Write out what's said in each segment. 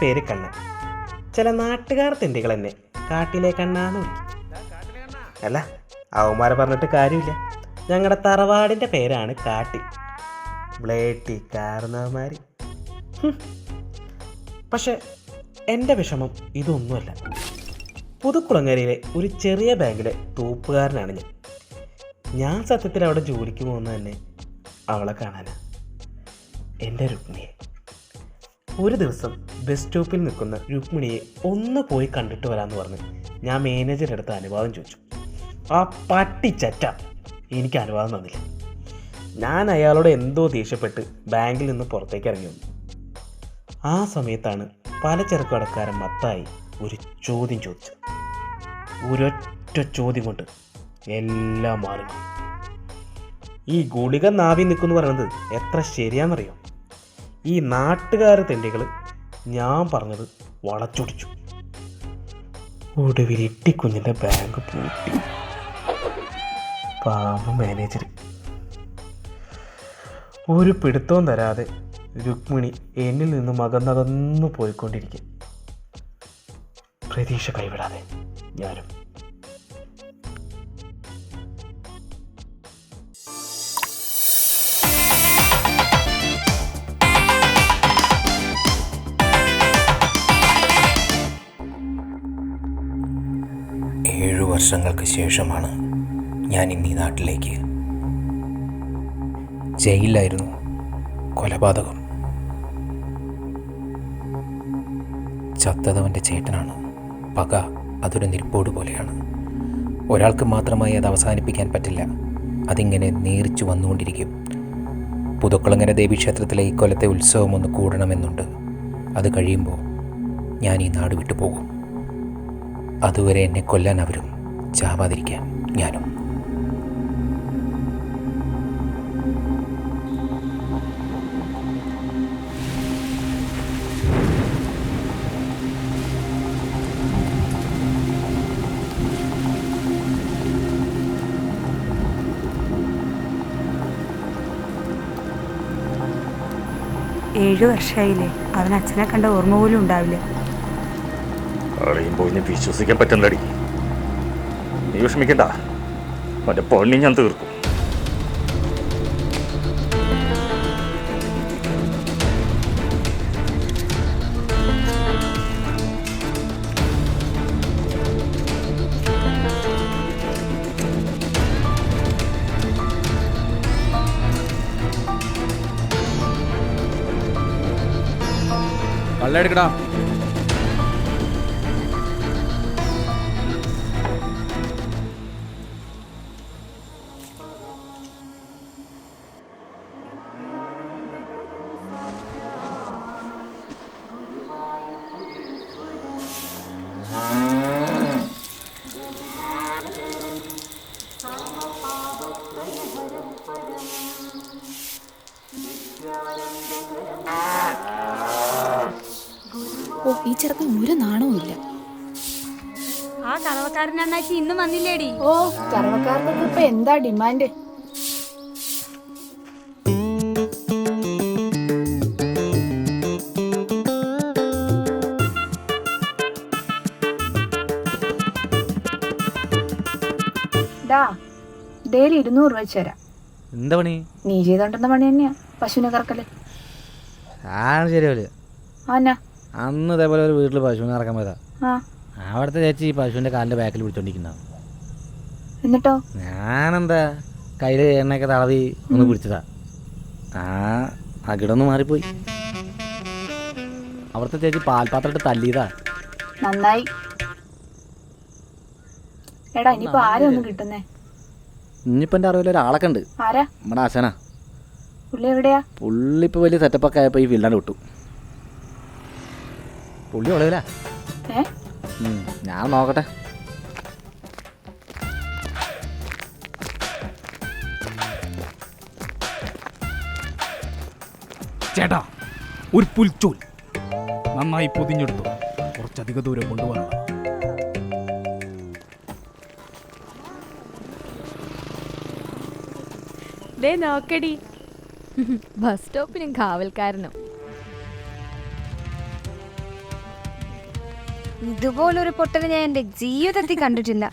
പേര് കണ്ണൻ. ചില നാട്ടുകാർ തെണ്ടികൾ എന്നെ കാട്ടിലെ കണ്ണാന്ന് വിളിക്കും. അല്ല, അവന്മാരെ പറഞ്ഞിട്ട് കാര്യമില്ല. ഞങ്ങളുടെ തറവാടിൻ്റെ പേരാണ് കാട്ടി. ബ്ലേട്ടി കാരണവന്മാർ. പക്ഷെ എൻ്റെ വിഷമം ഇതൊന്നുമല്ല. പുതുക്കുളങ്ങരയിലെ ഒരു ചെറിയ ബാങ്കിലെ തൂപ്പുകാരനാണ് ഞാൻ സത്യത്തിൽ അവിടെ ജോലിക്ക് പോകുന്നത് തന്നെ അവളെ കാണാനാണ്, എൻ്റെ രുക്മിണിയെ. ഒരു ദിവസം ബസ് സ്റ്റോപ്പിൽ നിൽക്കുന്ന രുക്മിണിയെ ഒന്ന് പോയി കണ്ടിട്ട് വരാമെന്ന് പറഞ്ഞ് ഞാൻ മാനേജറുടെ അടുത്ത് അനുവാദം ചോദിച്ചു. ആ പട്ടിച്ചറ്റ എനിക്ക് അനുവാദം തന്നില്ല. ഞാൻ അയാളോട് എന്തോ ദേഷ്യപ്പെട്ട് ബാങ്കിൽ നിന്ന് പുറത്തേക്ക് ഇറങ്ങി വന്നു. ആ സമയത്താണ് പലചരക്ക് കടക്കാരൻ മത്തായി ഒരു ചോദ്യം ചോദിച്ചത്. ഒരൊറ്റ ചോദ്യം കൊണ്ട് എല്ലാം മാറും. ഈ ഗുളിക നാവി നിൽക്കുമെന്ന് പറയുന്നത് എത്ര ശരിയാണെന്നറിയോ? ഈ നാട്ടുകാർ തെണ്ടികൾ ഞാൻ പറഞ്ഞത് വളച്ചൊടിച്ചു. ഒടുവിൽ ഇട്ടിക്കുഞ്ഞിൻ്റെ ബാങ്ക് പൂട്ടി. പാവം മാനേജർ ഒരു പിടുത്തവും തരാതെ രുക്മിണി എന്നിൽ നിന്ന് മകന്നകന്നു പോയിക്കൊണ്ടിരിക്കും. പ്രതീക്ഷ കൈവിടാതെ ഞാനും. വർഷങ്ങൾക്ക് ശേഷമാണ് ഞാൻ ഇന്നീ നാട്ടിലേക്ക്. ജയിലിലായിരുന്നു, കൊലപാതകം. ചത്തതവൻ്റെ ചേട്ടനാണ്. പക അതൊരു നിരിപ്പോട് പോലെയാണ്. ഒരാൾക്ക് മാത്രമായി അത് അവസാനിപ്പിക്കാൻ പറ്റില്ല. അതിങ്ങനെ നീറിച്ചു വന്നുകൊണ്ടിരിക്കും. പുതുക്കുളങ്ങര ദേവീക്ഷേത്രത്തിലെ ഈ കൊല്ലത്തെ ഉത്സവം ഒന്ന് കൂടണമെന്നുണ്ട്. അത് കഴിയുമ്പോൾ ഞാൻ ഈ നാട് വിട്ടു പോകും. അതുവരെ എന്നെ കൊല്ലാൻ അവരും, ചാവാതിരിക്കാൻ ഞാനും. ഏഴു വർഷമായില്ലേ, അവൻ അച്ഛനെ കണ്ട ഓർമ്മ പോലും ഉണ്ടാവില്ല. അറിയുമ്പോൾ ഇനി വിശ്വസിക്കാൻ പറ്റില്ലടി. നീ വിഷമിക്കണ്ട, അവൻ്റെ പണി ഞാൻ തീർക്കും. കള്ളെടുക്കടാ. ഓ, ഈ ചെറുക്കൻ ഒരു നാണവും ഇല്ല. ആ കറവക്കാരനാക്കി ഇന്നും വന്നില്ലേടി? ഓ, കറവക്കാർക്കൊക്കെ ഇപ്പൊ എന്താ ഡിമാൻഡ്? ഡെയിലി 200 രൂപ വെച്ച് തരാം. എന്താ പണി? നീ ചെയ്തോണ്ടുന്ന പണി തന്നെയാ, പശുവിനെ കറക്കല്. ശരിയാവില്ല. ആന്നാ അന്ന് ഇതേപോലെ ഒരു വീട്ടിൽ പശുവിനെ ഇറക്കാൻ പോയതാ. അവിടുത്തെ ചേച്ചി ഈ പശുവിന്റെ കാലിന്റെ ബാക്കിൽ പിടിച്ചോണ്ടിരിക്കുന്ന. എന്നിട്ടോ ഞാനെന്താ കയ്യില് എണ്ണയൊക്കെ തളവി ഒന്ന് പിടിച്ചതാ. അകിടൊന്ന് മാറിപ്പോയി. അവിടുത്തെ ചേച്ചി പാൽപാത്രം ഇട്ട് തല്ലിയതാ. നന്നായി. എടാ, ഇനിയിപ്പോ ആരും ഒന്നും കിട്ടുന്നേ? ഇനിയിപ്പോ എന്റെ അറിവിൽ ഒരാളൊക്കെ ഉണ്ട്. ആരാ? നമ്മുടെ ആശാനാ. പുള്ളി എവിടെയാ? പുള്ളി ഇപ്പൊ വലിയ സെറ്റപ്പൊക്കെ ആയപ്പോ ഈ ഫീൽഡാണ് വിട്ടു. പുള്ളി ഒളിവില. ഞാൻ നോക്കട്ടെ. ചേട്ടാ, ഒരു പുൽച്ചോൽ നന്നായി പൊതിഞ്ഞെടുത്തു. കുറച്ചധിക ദൂരം കൊണ്ടുപോകാനുള്ള. നോക്കടി, ബസ് സ്റ്റോപ്പിനും കാവൽക്കാരനും. ഇതുപോലൊരു പൊട്ടനെ ഞാൻ എന്റെ ജീവിതത്തിൽ കണ്ടിട്ടില്ല.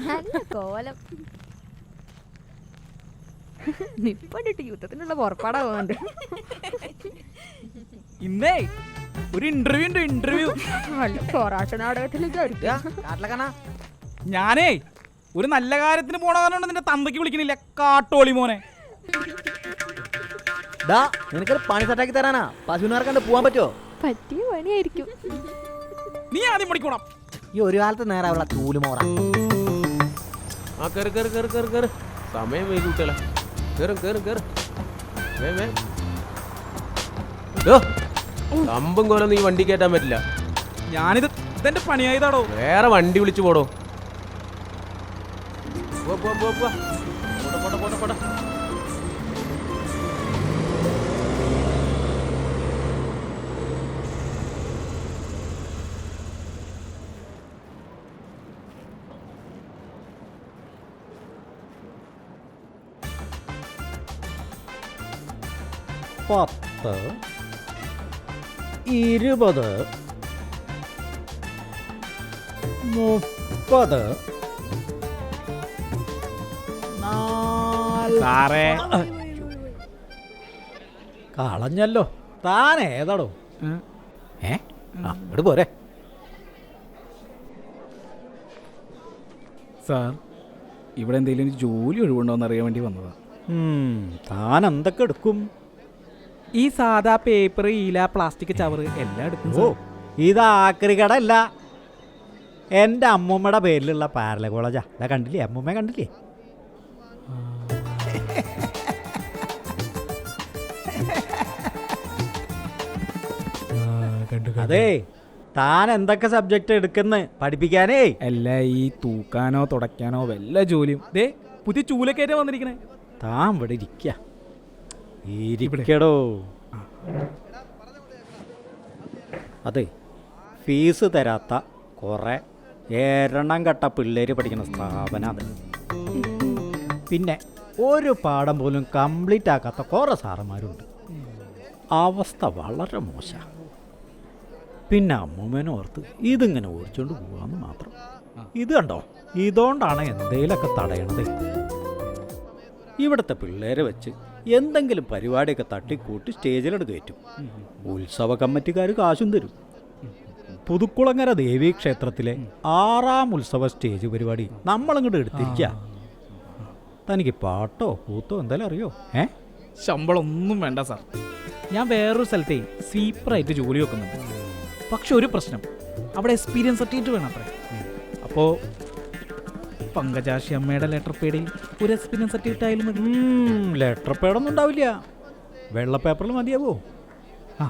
കോലം നിപ്പണ്ടിട്ട് യുദ്ധത്തിനുള്ള പുറപ്പാടാവുന്നുണ്ട്. ഇന്നേ ഒരു ഇന്റർവ്യൂ പൊറാട്ട നാടകത്തിലേക്ക് ഞാനേ ഒരു നല്ല കാര്യത്തിന് പോണ കാരണം നിന്റെ തന്തയ്ക്ക് വിളിക്കണില്ല കാട്ടോളി മോനെ. നിനക്കൊരു പണി സെറ്റാക്കി തരാനാ. പശുവിനാർക്കണ്ട് പോവാൻ പറ്റുമോ? പറ്റിയ പണിയായിരിക്കും. നീ ആദ്യം പഠിക്കണം. ഈ ഒരു കാലത്ത് നേരെ അവളെ തൂലുമോറ. ആ കയറി കയറി കയറി കയറി കയറി സമയം വൈകി കുട്ടികളെ. കയറും കയറും കയറും കമ്പും കോലം നീ വണ്ടി കയറ്റാൻ പറ്റില്ല. ഞാനിത് ഇതെന്റെ പണിയായതാടോ. വേറെ വണ്ടി വിളിച്ചു പോടോ. പോട്ടെ പോട്ടെ പോട്ടെ പോട്ടെ. പത്ത് 20 30 സാറേ കളഞ്ഞല്ലോ. താൻ ഏതാടോ? ഇവിടെ പോരെ. സാർ ഇവിടെ എന്തെങ്കിലും ജോലി ഒഴിവുണ്ടോ എന്ന് അറിയാൻ വേണ്ടി വന്നതാ. താൻ എന്തൊക്കെ എടുക്കും? ഈ സാധാ പേപ്പർ, ഈല, പ്ലാസ്റ്റിക് ചവറ് എല്ലാം എടുക്കും. ഓ, ഇത് ആക്രി കടല്ല. എൻ്റെ അമ്മൂമ്മയുടെ പേരിലുള്ള പാരല കോളേജാ. ഇതാ കണ്ടില്ലേ? അമ്മൂമ്മ കണ്ടില്ലേ? അതെ, താൻ എന്തൊക്കെ സബ്ജക്റ്റ് എടുക്കുന്നു പഠിപ്പിക്കാനേ? അല്ല, ഈ തൂക്കാനോ തുടയ്ക്കാനോ വല്ല ജോലിയും. ദേ പുതിയ ചൂലക്കയറ്റ വന്നിരിക്കണേ. താൻ ഇവിടെ ഇരിക്കടോ. അതെ, ഫീസ് തരാത്ത കുറേ ഏരണം കെട്ട പിള്ളേർ പഠിക്കുന്ന സ്ഥാപനം അത്. പിന്നെ ഒരു പാഠം പോലും കംപ്ലീറ്റ് ആക്കാത്ത കുറേ സാറന്മാരുണ്ട്. അവസ്ഥ വളരെ മോശമാണ്. പിന്നെ അമ്മൂമ്മേനെ ഓർത്ത് ഇതിങ്ങനെ ഓടിച്ചോണ്ട് പോവാന്ന് മാത്രം. ഇത് കണ്ടോ, ഇതുകൊണ്ടാണ് എന്തേലൊക്കെ തടയണത്. ഇവിടുത്തെ പിള്ളേരെ വെച്ച് എന്തെങ്കിലും പരിപാടിയൊക്കെ തട്ടിക്കൂട്ടി സ്റ്റേജിലോട്ട് കയറ്റും. ഉത്സവ കമ്മിറ്റിക്കാർ കാശും തരും. പുതുക്കുളങ്ങര ദേവീ ക്ഷേത്രത്തിലെ 6ാം ഉത്സവ സ്റ്റേജ് പരിപാടി നമ്മളിങ്ങോട്ട് എടുത്തിരിക്കുക. തനിക്ക് പാട്ടോ കൂത്തോ എന്തായാലും അറിയോ? ശമ്പളം ഒന്നും വേണ്ട സാർ. ഞാൻ വേറൊരു സ്ഥലത്തെ സ്വീപ്പറായിട്ട് ജോലി വെക്കുന്നുണ്ട്. പക്ഷെ ഒരു പ്രശ്നം, അവിടെ എക്സ്പീരിയൻസ് സർട്ടിഫിക്കറ്റ് വേണം അത്രേ. അപ്പോൾ പങ്കജാക്ഷി അമ്മയുടെ ലെറ്റർ പേഡിൽ ഒരു എക്സ്പീരിയൻസ് സർട്ടിഫിക്കറ്റ് ആയാലും മതി. ലെറ്റർ പേഡൊന്നും ഉണ്ടാവില്ല, വെള്ള പേപ്പറിൽ മതിയാവോ? ആ,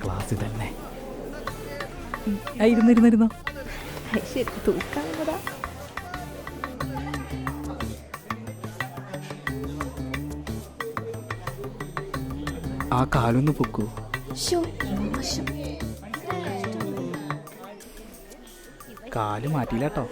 ക്ലാസ്സിൽ തന്നെ ഇരുന്നിരുന്നോ. ആ കാലൊന്ന് പൊക്കൂ. കാല് മാറ്റിയില്ല കേട്ടോ.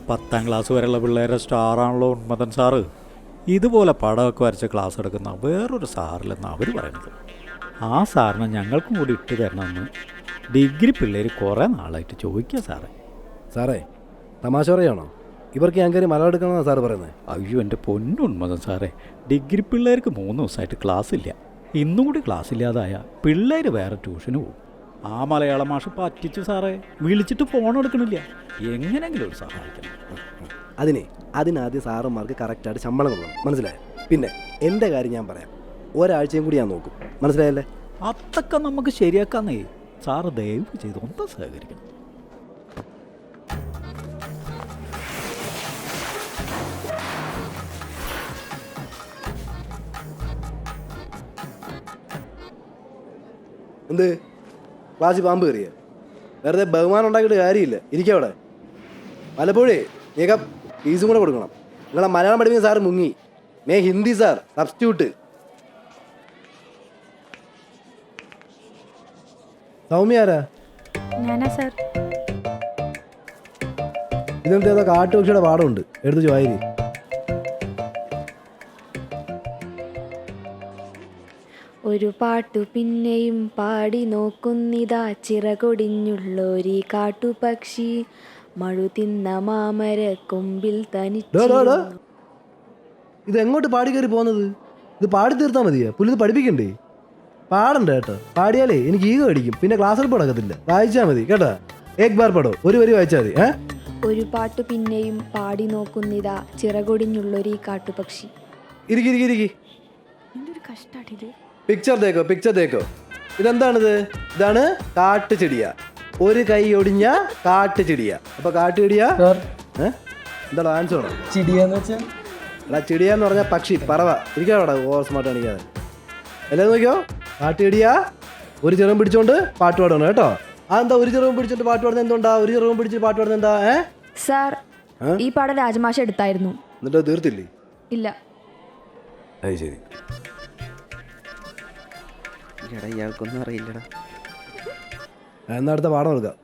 പത്താം ക്ലാസ് വരെയുള്ള പിള്ളേരെ സ്റ്റാറാണല്ലോ ഉന്മതൻ സാറ്. ഇതുപോലെ പടമൊക്കെ വരച്ച് ക്ലാസ് എടുക്കുന്ന വേറൊരു സാറില്ലെന്ന് അവർ പറയുന്നത്. ആ സാറിനെ ഞങ്ങൾക്കും കൂടി ഇട്ട് തരണമെന്ന് ഡിഗ്രി പിള്ളേർ കുറേ നാളായിട്ട് ചോദിക്കുക സാറേ. സാറേ തമാശ പറയാണോ? ഇവർക്ക് ഞാൻ കയറി മലയാളം എടുക്കണമെന്നാണ് സാറ് പറയുന്നത്. അയ്യോ എൻ്റെ പൊന്നുന്മതൻ സാറേ, ഡിഗ്രി പിള്ളേർക്ക് 3 ദിവസമായിട്ട് ക്ലാസ് ഇല്ല. ഇന്നും കൂടി ക്ലാസ് ഇല്ലാതായ പിള്ളേർ വേറെ ട്യൂഷന് പോകും. ആ മലയാളം മാഷ് പറ്റിച്ചു സാറേ. വിളിച്ചിട്ട് ഫോൺ എടുക്കണില്ല. എങ്ങനെയെങ്കിലും ഒരു സഹായിക്കണം. അതിനാദ്യം സാറന്മാർക്ക് കറക്റ്റായിട്ട് ശമ്പളം കൊടുക്കണം, മനസ്സിലായോ? പിന്നെ എൻ്റെ കാര്യം ഞാൻ പറയാം, ഒരാഴ്ചയും കൂടി ഞാൻ നോക്കും, മനസ്സിലായല്ലേ? അതൊക്കെ നമുക്ക് ശരിയാക്കാന്നേ. സാറ് ദയവ് ചെയ്ത് ഒന്ന് സഹകരിക്കണം. എന്ത് ക്ലാസ്സിൽ പാമ്പ് കയറിയ? വെറുതെ ബഹുമാനം ഉണ്ടാക്കിയിട്ട് കാര്യമില്ല. ഇരിക്കവിടെ. പലപ്പോഴേ നീക്ക ഫീസും കൂടെ കൊടുക്കണം. നിങ്ങളെ മലയാളം പഠിപ്പിക്കുന്ന സാറ് മുങ്ങി. May Hindi sir substitute. Soumya ആരാ? ഞാനാ സാർ. ഇതിനകത്ത് ഏതോ കാട്ടുപക്ഷിയുടെ പാടമുണ്ട്, എടുത്ത് വായിരി. ഒരു പാട്ടു പിന്നെയും പാടി നോക്കുന്നിതാ ചിറകൊടിഞ്ഞുള്ളൊരീ കാട്ടുപക്ഷി മഴു തിന്ന മാമര കൊമ്പിൽ തനിച്ച്. ഇത് എങ്ങോട്ട് പാടി കയറി പോകുന്നത്? ഇത് പാടി തീർത്താൽ മതിയാ, പുല്ലിത് പഠിപ്പിക്കണ്ടേ? പാടണ്ട കേട്ടോ. പാടിയാലേ എനിക്ക് ഈഗോ അടിക്കും, പിന്നെ ക്ലാസ്സിൽ പോടക്കത്തില്ല. വായിച്ചാൽ മതി കേട്ടോ. ഏക് ബാർ പടോ, ഒരു വരി വായിച്ചാൽ മതി. ഒരു പാട്ടു പിന്നെയും പാടി നോക്കുന്നിതാ ചിറകൊടിഞ്ഞുള്ളൊരീ കാട്ടുപക്ഷി. ഇരിക്കി. എന്തൊരു കഷ്ടാട്ടിത്. പിക്ചർ ദേക്കോ. ഇതെന്താണിത്? ഇതാണ് കാട്ടുചെടിയ. ഒരു കൈ ഒടിഞ്ഞ കാട്ടുചെടിയ. അപ്പൊ കാട്ടുചെടിയ എന്താ ആൻസർ ആണോ? എടാ ചെടിയാന്ന് പറഞ്ഞ പക്ഷി, പറവ. ഇരിക്കാടാ ഓവർ സ്മാർട്ട് കാണിക്കാതെ. എല്ലാം നോക്കിയോ? കാട്ടുചെടിയ ഒരു ചെറും പിടിച്ചോണ്ട് പാട്ട് പാടണം കേട്ടോ. അതെന്താ ഒരു ചെറുവും പിടിച്ചിട്ട് പാട്ട് പാടുന്നത്? എന്തുകൊണ്ടാ ഒരു ചെറുവും പിടിച്ചിട്ട് പാട്ട് പാടുന്നത്? എന്താ? സാർ, ഈ പാടം രാജമാഷ എടുത്തായിരുന്നു. എന്നിട്ട് തീർത്തില്ലേ? ഇല്ല. അത് ശരി. ഇയാൾക്കൊന്നും അറിയില്ലടാ. എന്നാ അടുത്ത പാഠം എടുക്കാം.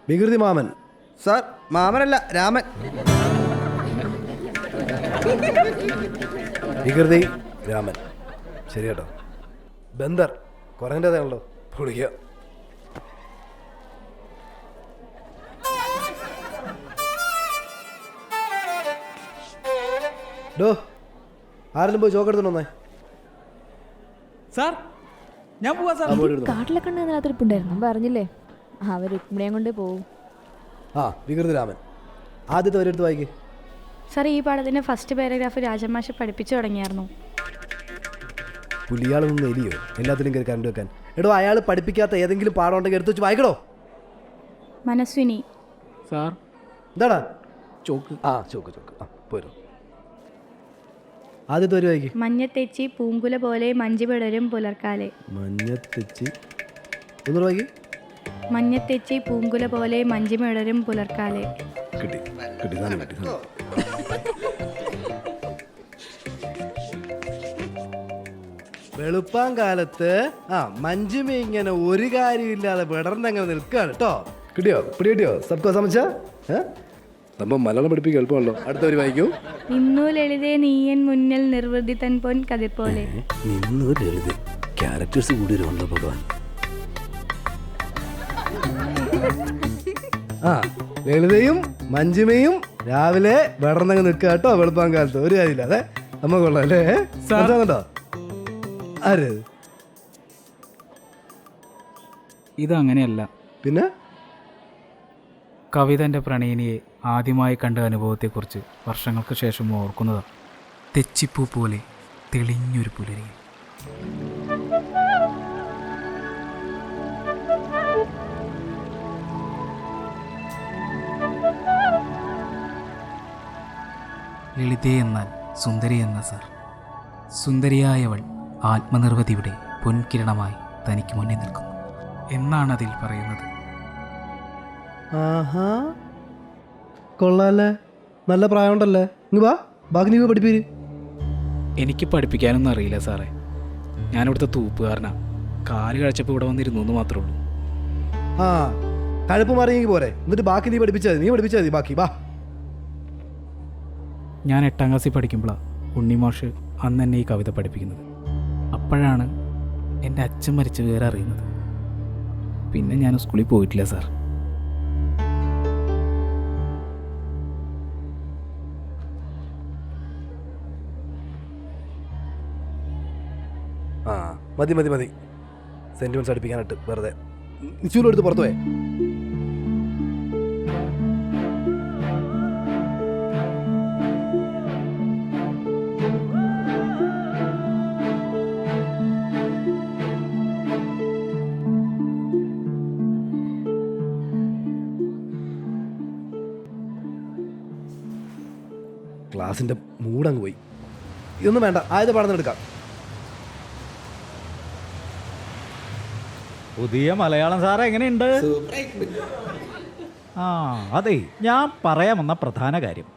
വികൃതി മാമൻ. സാർ, മാമനല്ല, രാമൻ. വികൃതി രാമൻ. ശരി കേട്ടോ. ബന്ദർ കുറഞ്ഞതാണല്ലോ. പൊളിക്കുക. ഡോ, ആരെങ്കിലും പോയി ചോക്കെടുത്തോണ്ട് വന്നേ. സാർ, ഞാൻ പോവാ സാർ. കാട്ടിലൊക്കെ ഉണ്ടായിരുന്നു പറഞ്ഞില്ലേ, അവർ രുക്മിണിയും കൊണ്ടേ പോവും. ആ, വികൃതി രാമൻ. ആദ്യത്തെ വരെടുത്ത് വായിക്കേ. സാർ, ഈ പാഠത്തിന്റെ ഫസ്റ്റ് പാരഗ്രാഫ് രാജമാഷ പഠിപ്പിച്ചു തുടങ്ങിയായിരുന്നു. പുലിയാളൊന്നും എലിയോ എല്ലാത്തിലും കയറി കണ്ടു വെക്കാൻ? എടോ, അയാൾ പഠിപ്പിക്കാത്ത ഏതെങ്കിലും പാഠം ഉണ്ടെങ്കിൽ എടുത്ത് വെച്ച് വായിക്കടോ. മനസ്വിനി. സാർ, എന്താടാ? ചോക്ക്. ചോക്ക്. പോരോ. ആദ്യത്തെ വരി വായിക്കേ. മഞ്ഞത്തെച്ചി പൂങ്കുല പോലെ മഞ്ചി പിടരും പുലർക്കാലെ. മഞ്ഞത്തെച്ചി. ഒന്നുകൂടെ വായിക്കേ. മഞ്ഞത്തെച്ചി പൂങ്കുല പോലെ മഞ്ചി പിടരും പുലർക്കാലെ. കിട്ടി. വെളുപ്പാൻ കാലത്ത് മഞ്ജുമ ഇങ്ങനെ ഒരു കാര്യമില്ലാതെ വിടർന്നങ്ങനെ നിൽക്കുകയാണ് കേട്ടോ. കിട്ടിയോ? സബ്കോ സമച്ചാ? നമ്മൾ മലയാളം പഠിപ്പിക്കുക എളുപ്പമല്ലോ. അടുത്തവര് വായിക്കൂ. നിന്നു ലളിതേ നീയൻ മുന്നിൽ നിർവൃതി തൻ പൊൻ കതിർ പോലെ. നിന്നു ലളിത ക്യാരക്ടേഴ്സ് കൂടി വരുമല്ലോ ഭഗവാൻ. ലളിതയും മഞ്ജുമയും രാവിലെ വിടർന്നങ്ങ് നിൽക്കുക കേട്ടോ വെളുപ്പാൻ കാലത്ത്. ഒരു കാര്യമില്ല. അതെ, നമ്മ കൊള്ളാം അല്ലേ? കേട്ടോ. ആര്? ഇതങ്ങനെയല്ല. പിന്നെ കവിത എൻ്റെ പ്രണയിനിയെ ആദ്യമായി കണ്ട അനുഭവത്തെക്കുറിച്ച് വർഷങ്ങൾക്ക് ശേഷം ഓർക്കുന്നതാണ്. തെച്ചിപ്പൂ പോലെ തെളിഞ്ഞൊരു പുലരി. ലളിതേ എന്നാൽ സുന്ദരി എന്ന സാർ. സുന്ദരിയായവൾ ആത്മനിർവൃതിയുടെ പൊൻകിരണമായി തനിക്ക് മുന്നിൽ നിൽക്കുന്നു എന്നാണ് അതിൽ പറയുന്നത്. ആഹാ, കൊള്ളാല്ലേ? നല്ല പ്രായമുണ്ടല്ലേ? ഇങ്ങ് വാ, ബാക്കി നീ പഠിപ്പീര്. എനിക്ക് പഠിപ്പിക്കാനൊന്നും അറിയില്ല സാറേ. ഞാനിവിടുത്തെ തൂപ്പുകാരനാ. കാല് കഴിച്ചപ്പോൾ ഇവിടെ വന്നിരുന്നു എന്ന് മാത്രമേ ഉള്ളൂ. കഴുപ്പ് മാറിയെങ്കിൽ പോരെ. എന്നിട്ട് ബാക്കി നീ പഠിപ്പിച്ചാൽ മതി. ബാക്കി വാ. ഞാൻ 8ാം ക്ലാസ്സിൽ പഠിക്കുമ്പോഴാണ് ഉണ്ണിമാഷ് അന്ന് എന്നെ ഈ കവിത പഠിപ്പിക്കുന്നത്. അപ്പോഴാണ് എൻ്റെ അച്ഛൻ മരിച്ച വിവരം അറിയുന്നത്. പിന്നെ ഞാൻ സ്കൂളിൽ പോയിട്ടില്ല സാർ. മതി. സെന്റിമെന്റ്സ് അടുപ്പിക്കാനായിട്ട് വെറുതെ ചൂലും എടുത്ത് പുറത്തു പോയേ. ക്ലാസിന്റെ മൂടങ്ങ് പോയി. ഇതൊന്നും വേണ്ട, ആയത് പാടുന്നെടുക്കാം. പുതിയ മലയാളം സാറ് എങ്ങനെയുണ്ട്? ആ അതെ, ഞാൻ പറയാൻ വന്ന പ്രധാന കാര്യം,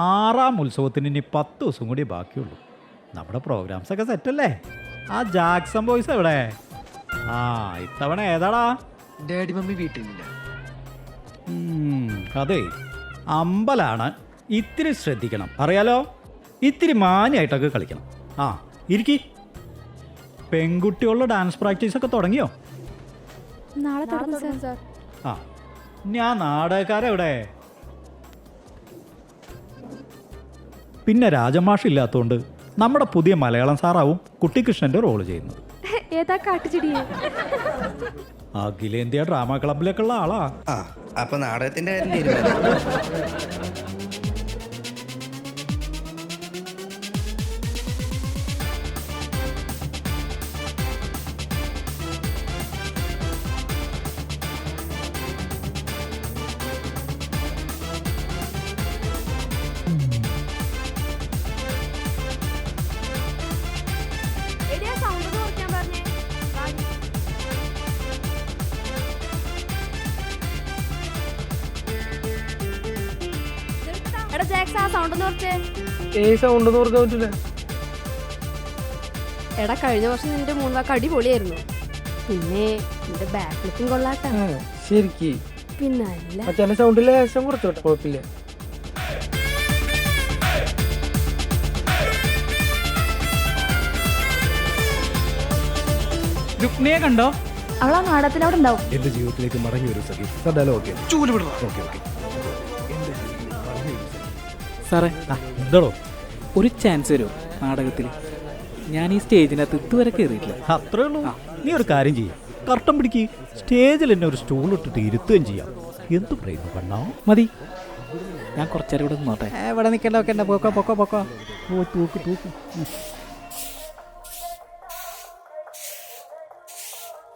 6ാം ഉത്സവത്തിന് ഇനി 10 ദിവസം കൂടി ബാക്കിയുള്ളൂ. നമ്മുടെ പ്രോഗ്രാംസൊക്കെ സെറ്റല്ലേ? ആ ജാക്സൺ ബോയ്സ് എവിടെ? ആ ഇത്തവണ ഏതാടാ? ഡാഡി മമ്മി വീട്ടിലില്ല. അതെ, അമ്പലാണ്. ഇത്തിരി ശ്രദ്ധിക്കണം, അറിയാലോ. ഇത്തിരി മാന്യമായിട്ടൊക്കെ കളിക്കണം. ആ ഇരിക്കി. പെൺകുട്ടികളുടെ ഡാൻസ് പ്രാക്ടീസൊക്കെ തുടങ്ങിയോ? നാളെ തുടങ്ങും സാർ. ആ ഞാൻ നാടകക്കാരെവിടെ? പിന്നെ രാജമാഷ് ഇല്ലാത്തതുകൊണ്ട് നമ്മുടെ പുതിയ മലയാളം സാറാവും കുട്ടിക്കൃഷ്ണന്റെ റോള് ചെയ്യുന്നത്. ഏതാ കാട്ടുചെടിയെ? അഖിലേന്ത്യാ ഡ്രാമ ക്ലബിലേക്കുള്ള ആളാ. അപ്പൊ നാടകത്തിന്റെ കാര്യം തീരുമാനം. എടാ, കഴിഞ്ഞ വർഷം നിന്റെ 3 വാക്ക് അടിപൊളിയായിരുന്നു. പിന്നെ നിന്റെ ബാക്ക് ലുക്കും കൊള്ളാട്ടാ. ശരിക്ക് പിന്നല്ല സൗണ്ടിലെ കുറച്ചോട്ടെ, കുഴപ്പമില്ല. രുക്മിണിയെ കണ്ടോ? അവളാ നാടകത്തിൽ അവിടെ ഉണ്ടാവും. എന്റെ ജീവിതത്തിലേക്ക് മടങ്ങി വരും സഖി. Okay okay. സാറേ എന്തോ ഒരു ചാൻസ് തരുമോ നാടകത്തിൽ? ഞാൻ ഈ സ്റ്റേജിനകത്ത് ഇതുവരെ കയറിയിട്ടില്ല. അത്രേ ഉള്ളൂ. നീ ഒരു കാര്യം ചെയ്യും, കർട്ടൻ പിടിക്ക്, സ്റ്റേജിൽ എന്നെ ഒരു സ്റ്റൂൾ ഇട്ടിട്ട് ഇരുത്തുകയും ചെയ്യാം. എന്ത് പറയുന്നു കണ്ണാ? മതി, ഞാൻ കുറച്ചേരം ഇവിടെ നിന്നോട്ടെ. ഇവിടെ നിൽക്കണ്ട, ഒക്കെ പൊക്കോ പൊക്കോ പൊക്കോ. ഓ തൂക്ക് തൂക്ക്.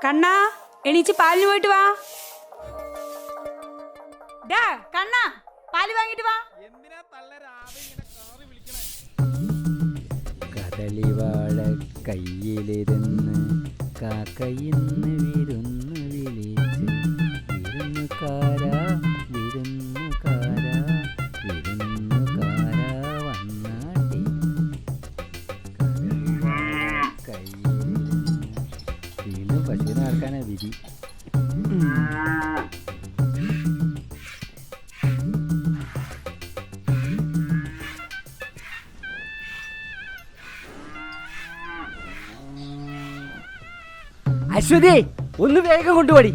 കണ്ണാ, എണീച്ച് പാലിന് പോയിട്ട് വാ. കണ്ണാ, പാല് വാങ്ങിട്ട് വാ. കദളിവാഴ കയ്യിലിരുന്ന് കാക്കയിന്ന് വിരുന്ന് വിളിച്ച് വിരുന്നുകാരാ വിരുന്നുകാരാ വിരുന്നുകാരാ വന്നാട്ടി. കയ്യിലിരുന്ന് വീണ്ടും പശുവിനെ നടക്കാനാ വിധി. അശ്വതി, ഒന്ന് വേഗം കൊണ്ടുപോടി.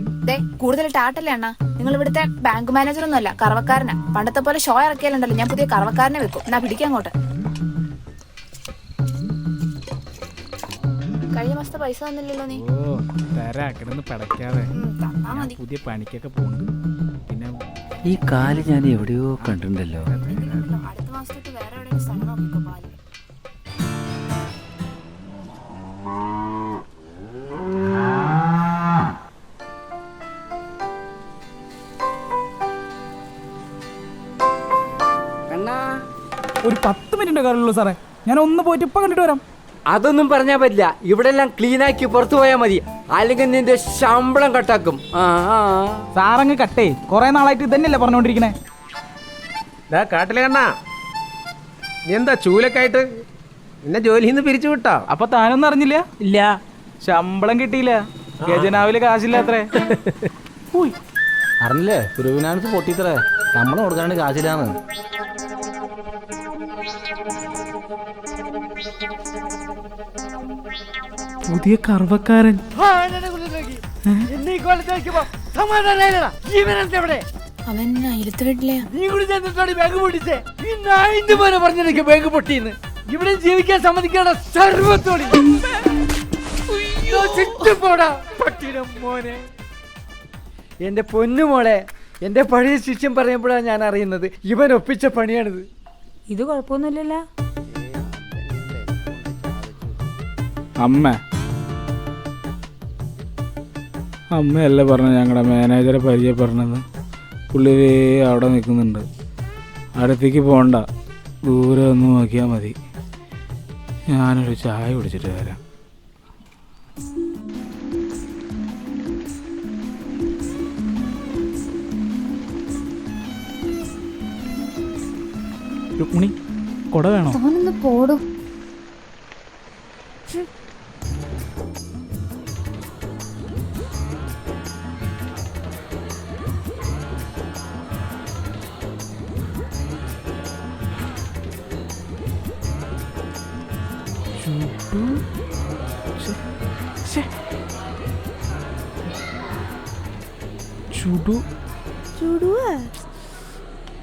കൂടുതൽ ടാട്ടല്ലേ അണ്ണാ? നിങ്ങൾ ഇവിടുത്തെ ബാങ്ക് മാനേജർ ഒന്നും അല്ല, കറവക്കാരനാ. പണ്ടത്തെ പോലെ ഷോ ഇറക്കിയാലുണ്ടല്ലോ, ഞാൻ പുതിയ കറവക്കാരനെ വെക്കും. എന്നാ പിടിക്കാൻ അങ്ങോട്ട്. കഴിഞ്ഞ മാസത്തെ പൈസ തന്നില്ലല്ലോ നീ. പടക്കാതെ തന്നാ മതി. പുതിയ പണിക്കൊക്കെ പോകുന്നുണ്ട്. പിന്നെ ഈ കാല് ഞാൻ എവിടെയോ കണ്ടിട്ടുണ്ടല്ലോ. അടുത്ത മാസത്തേക്ക് വേറെ എവിടെയും സ്ഥലം നോക്കിക്കോ പാല്. ഒരു 10 മിനിറ്റ് കാറുള്ളൂ സാറേ. ഞാൻ ഒന്ന് പോയിട്ട് ഇപ്പൊ കണ്ടിട്ട് വരാം. അതൊന്നും പറഞ്ഞാ പറ്റില്ല. ഇവിടെ എല്ലാം ക്ലീൻ ആക്കി പുറത്തു പോയാൽ മതി, അല്ലെങ്കിൽ നിന്റെ ശമ്പളം കട്ടാക്കും. സാറങ്ങ് കട്ടേ. കുറെ നാളായിട്ട് ഇതന്നെയല്ലേ പറഞ്ഞോണ്ടിരിക്കണേ. കാട്ടിലെ കണ്ണാ, നീ എന്താ ചൂലക്കായിട്ട് നിന്നെ ജോലിയിൽ നിന്ന് പിരിച്ചു വിട്ടോ? അപ്പൊ താനൊന്നും അറിഞ്ഞില്ല? ഇല്ല, ശമ്പളം കിട്ടിയില്ല. ഖജനാവില് കാശില്ല അത്രേ. അറിഞ്ഞില്ലേ, ഫിനാൻസ് പൊട്ടിത്രേ. ശമ്പളം കൊടുക്കാണ്ട് കാശില്ലാന്ന്. പുതിയ കറവക്കാരൻ. അവൻ അയിലത്ത് വീട്ടിലെയാ. ബാങ്ക് പൊട്ടിന്ന് ഇവിടെ ജീവിക്കാൻ സമ്മതിക്കാണ് സർവത്തോടി. മോനെ, എന്റെ പൊന്നുമോളെ, എന്റെ പഴയ ശിഷ്യം പറയുമ്പോഴാണ് ഞാൻ അറിയുന്നത് ഇവൻ ഒപ്പിച്ച പണിയാണിത്. ഇത് കുഴപ്പമൊന്നുമില്ലല്ലോ. അമ്മയല്ലേ പറഞ്ഞ ഞങ്ങളുടെ മാനേജറെ പരിചയപ്പെടണമെന്ന്. പുള്ളി അവിടെ നിൽക്കുന്നുണ്ട്. അടുത്തേക്ക് പോകണ്ട, ദൂരെ ഒന്ന് നോക്കിയാൽ മതി. ഞാനൊരു ചായ കുടിച്ചിട്ട് വരാം. രുക്മിണി കൊട വേണോ? താനൊന്ന് പോടും.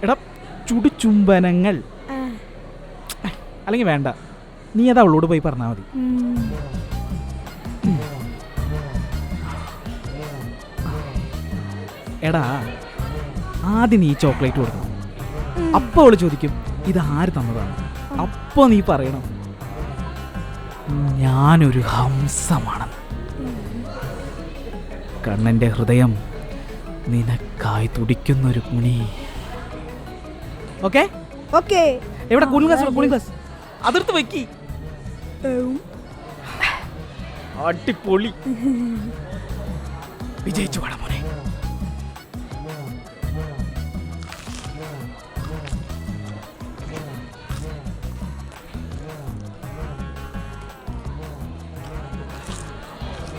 എടാ ചുടു ചുംബനങ്ങൾ. അല്ലെങ്കിൽ വേണ്ട, നീ അത് അവളോട് പോയി പറഞ്ഞാൽ മതി. എടാ ആദ്യം നീ ചോക്ലേറ്റ് കൊടുക്കണം. അപ്പോൾ അവള് ചോദിക്കും ഇത് ആര് തന്നതാണ്. അപ്പോൾ നീ പറയണം ഞാനൊരു ഹംസമാണ്. കണ്ണൻ്റെ ഹൃദയം നിനക്കായി തുടിക്കുന്നൊരു കുണി. Okay okay. എവിടെ കൂളിംഗ് ഗ്ലാസ്? കൂളിംഗ് ഗ്ലാസ് അതിർത്ത് വെക്കി. അടിപൊളി. വിജയിച്ചു വേണം മോനെ.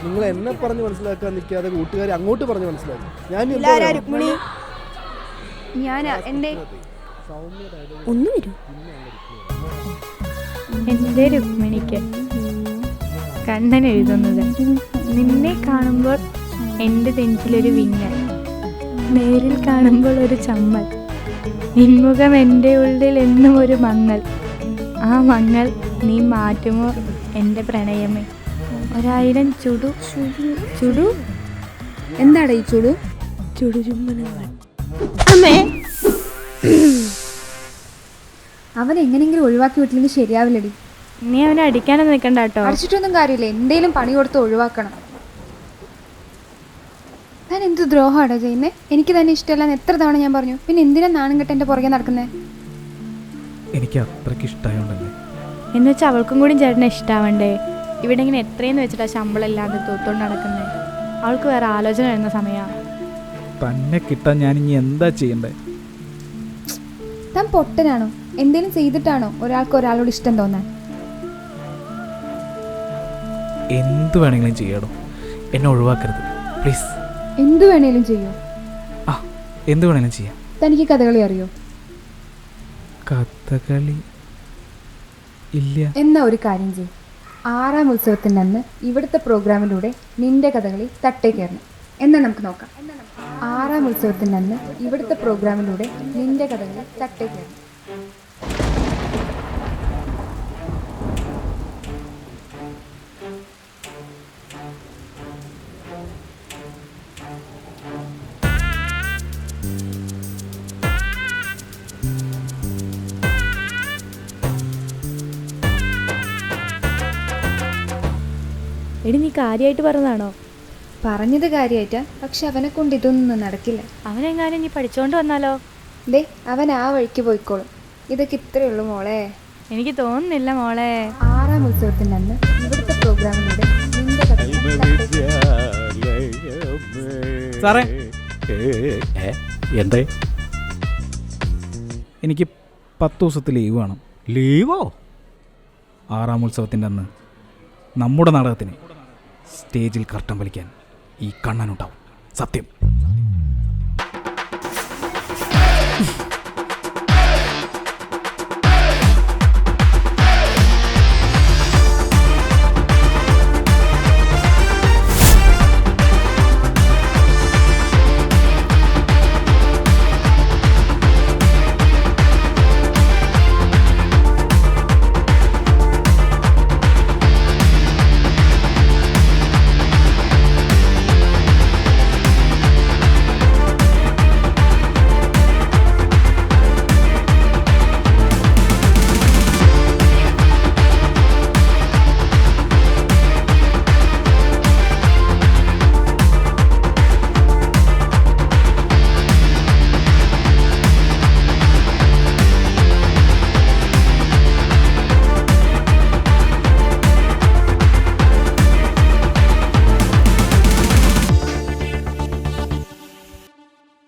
നിങ്ങൾ എന്നെ പറഞ്ഞ് മനസ്സിലാക്കാൻ നിൽക്കാതെ കൂട്ടുകാരെ അങ്ങോട്ട് പറഞ്ഞ് മനസ്സിലാക്കി. ഞാൻ രുക്മിണി ഞാൻ എൻ്റെ ഒന്ന് വരൂ. എൻ്റെ രുക്മിണിക്ക് കണ്ണൻ എഴുതുന്നത് നിന്നെ കാണുമ്പോൾ എൻ്റെ നെഞ്ചിലൊരു വിങ്ങൽ, നേരിൽ കാണുമ്പോൾ ഒരു ചമ്മൽ, നിൻമുഖം എൻ്റെ ഉള്ളിൽ എന്നും ഒരു മങ്ങൽ, ആ മങ്ങൽ നീ മാറ്റുമോ എൻ്റെ പ്രണയമേ, 1000 ചുടു ചുടു. എന്താണ് ഈ ചുടു? ചുടു ചുംബനങ്ങൾ. അവൻ എങ്ങനെയെങ്കിലും ഒഴിവാക്കി വിട്ടില്ലെങ്കിൽ ശരിയാവില്ലടി. നീ അവനെ അടിക്കാനൊന്നും നിൽക്കണ്ട കേട്ടോ. അടിച്ചിട്ടൊന്നും കാര്യമില്ല, എന്തേലും പണി കൊടുത്ത് ഒഴിവാക്കണം. ഞാൻ എന്ത് ദ്രോഹമാണോ ചെയ്യുന്നത്? എനിക്ക് തന്നെ ഇഷ്ടമല്ലാന്ന് എത്ര തവണ ഞാൻ പറഞ്ഞു. പിന്നെ എന്തിനാ നാണം കെട്ട് എൻ്റെ പുറകെ നടക്കുന്നത്? എനിക്ക് അത്രയ്ക്ക് ഇഷ്ടമായോണ്ടല്ലേ. എന്ന് വെച്ചാൽ അവൾക്കും കൂടി ചേട്ടനെ ഇഷ്ടാവണ്ടേ? ഇവിടെ ഇങ്ങനെ എത്രയെന്ന് വെച്ചിട്ടാ ശമ്പളം ഇല്ലാതെ തൂത്തോണ്ട് നടക്കുന്നത്. അവൾക്ക് വേറെ ആലോചന വരുന്ന സമയമാണ്. തന്നെ കിട്ടാൻ ഞാൻ ഇനി എന്താ ചെയ്യണ്ടേ? താൻ പൊട്ടനാണോ? എന്തേലും ചെയ്തിട്ടാണോ ഒരാൾക്ക് ഒരാളോട് ഇഷ്ടം തോന്നാൻ? എന്ത് വേണമെങ്കിലും ചെയ്യണം, എന്നെ ഒഴിവാക്കരുത് പ്ലീസ്. എന്തു വേണേലും ചെയ്യോ? ആ എന്ത് വേണമെങ്കിലും ചെയ്യാം. തനിക്ക് കഥകളി അറിയോ? കഥകളി ഇല്ല. എന്നാ ഒരു കാര്യം ചെയ്യും, 6ാം ഉത്സവത്തിൻ്റെ അന്ന് ഇവിടുത്തെ പ്രോഗ്രാമിലൂടെ നിന്റെ കഥകളി തട്ടേ കയറണം. എന്നാ നമുക്ക് നോക്കാം. 6ാം ഉത്സവത്തിൻ്റെ അന്ന് ഇവിടുത്തെ പ്രോഗ്രാമിലൂടെ നിന്റെ കഥകളി തട്ടേ കയറണം. എടി നീ കാര്യമായിട്ട് പറഞ്ഞതാണോ? പറഞ്ഞത് കാര്യമായിട്ടാ, പക്ഷെ അവനെ കൊണ്ട് ഇതൊന്നും നടക്കില്ല. അവനെങ്ങാനും നീ പഠിച്ചോണ്ട് വന്നാലോ? ദേ അവൻ ആ വഴിക്ക് പോയിക്കോളും. ഇതൊക്കെ ഇത്രയേ ഉള്ളൂ മോളെ. എനിക്ക് തോന്നുന്നില്ല മോളെ. 6ാം ഉത്സവത്തിൻ്റെ അന്ന് ഇവിടുത്തെ പ്രോഗ്രാമിലൂടെ നിന്റെ കഥകളി സാറേ എന്തേ? എനിക്ക് 10 ദിവസത്തെ ലീവ് വേണം. ലീവോ? 6ാം ഉത്സവത്തിൻ്റെ അന്ന് നമ്മുടെ നാടകത്തിന് സ്റ്റേജിൽ കർട്ടൻ വലിക്കാൻ ഈ കണ്ണനുണ്ടാവും. സത്യം.